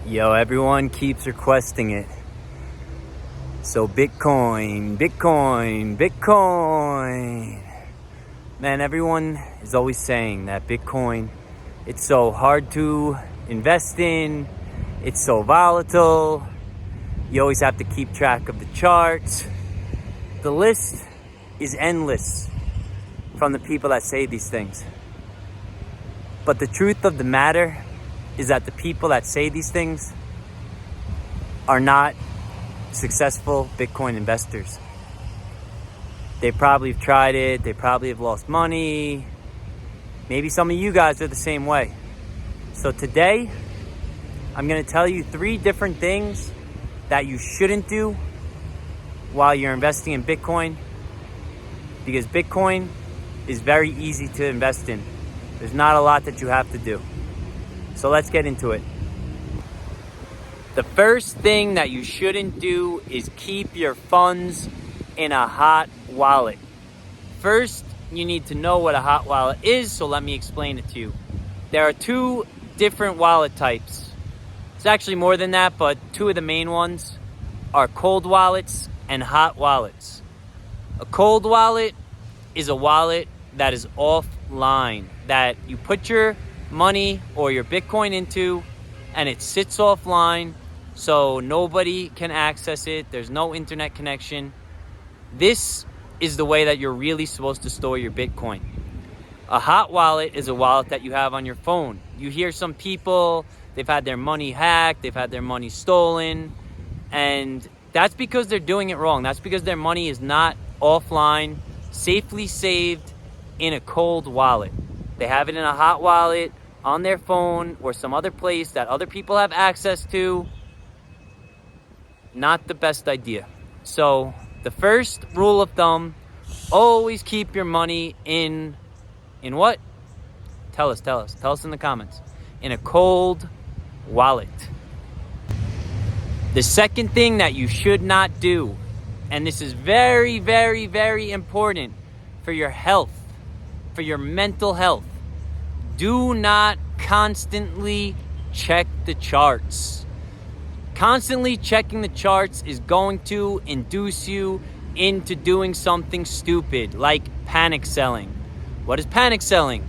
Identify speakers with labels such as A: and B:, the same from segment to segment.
A: Yo, everyone keeps requesting it. So Bitcoin. Man, everyone is always saying that Bitcoin, it's so hard to invest in. It's so volatile. You always have to keep track of the charts. The list is endless from the people that say these things. But the truth of the matter is that the people that say these things are not successful Bitcoin investors. They probably have tried it. They probably have lost money. Maybe some of you guys are the same way. So today, I'm going to tell you 3 different things that you shouldn't do while you're investing in Bitcoin, because Bitcoin is very easy to invest in. There's not a lot that you have to do. So let's get into it. The first thing that you shouldn't do is keep your funds in a hot wallet. First, you need to know what a hot wallet is, so let me explain it to you. There are 2 different wallet types. It's actually more than that, but 2 of the main ones are cold wallets and hot wallets. A cold wallet is a wallet that is offline, that you put your money or your Bitcoin into, and it sits offline, so nobody can access it. There's no internet connection. This is the way that you're really supposed to store your Bitcoin. A hot wallet is a wallet that you have on your phone. You hear some people, they've had their money hacked, they've had their money stolen, and that's because they're doing it wrong. That's because their money is not offline, safely saved in a cold wallet. They have it in a hot wallet on their phone or some other place that other people have access to. Not the best idea. So the first rule of thumb, always keep your money in what? Tell us in the comments. In a cold wallet. The second thing that you should not do, and this is very, very, very important for your health, for your mental health, do not constantly check the charts. Constantly checking the charts is going to induce you into doing something stupid, like panic selling. What is panic selling?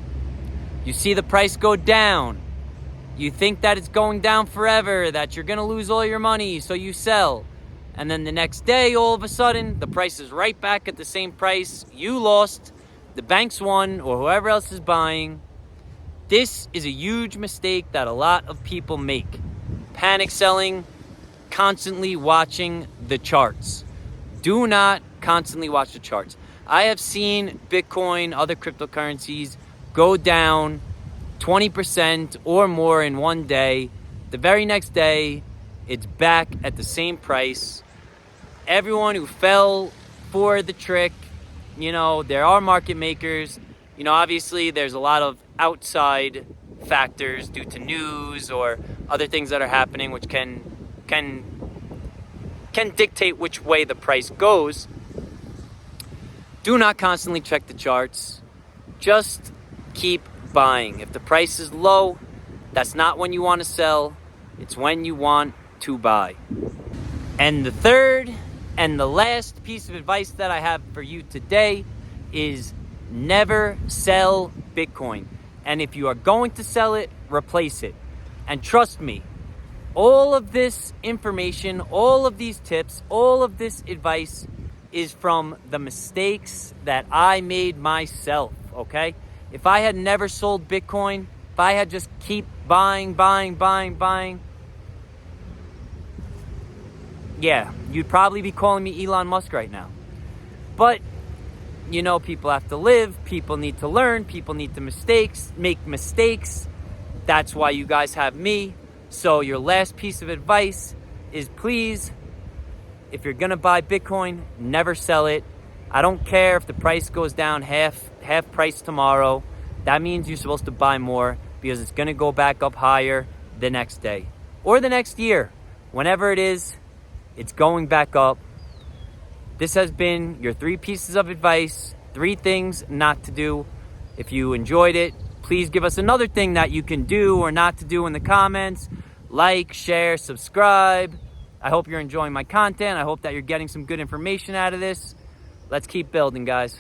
A: You see the price go down. You think that it's going down forever, that you're going to lose all your money, so you sell. And then the next day, all of a sudden, the price is right back at the same price. You lost, the banks won, or whoever else is buying. This is a huge mistake that a lot of people make. Panic selling, constantly watching the charts. Do not constantly watch the charts. I have seen Bitcoin, other cryptocurrencies, go down 20% or more in one day. The very next day, it's back at the same price. Everyone who fell for the trick, there are market makers. Obviously, there's a lot of outside factors due to news or other things that are happening which can dictate which way the price goes. Do not constantly check the charts. Just keep buying. If the price is low, that's not when you want to sell. It's when you want to buy. And the third and the last piece of advice that I have for you today is never sell Bitcoin. And if you are going to sell it, replace it. And trust me, all of this information, all of these tips, all of this advice is from the mistakes that I made myself, okay? If I had never sold Bitcoin, if I had just keep buying, yeah, you'd probably be calling me Elon Musk right now. But people have to live, people need to learn, people need to make mistakes. That's why you guys have me. So your last piece of advice is, please, if you're gonna buy Bitcoin, never sell it. I don't care if the price goes down half price tomorrow. That means you're supposed to buy more, because it's gonna go back up higher the next day or the next year. Whenever it is, it's going back up. This has been your 3 pieces of advice, 3 things not to do. If you enjoyed it, please give us another thing that you can do or not to do in the comments. like, share, subscribe. I hope you're enjoying my content. I hope that you're getting some good information out of this. Let's keep building, guys.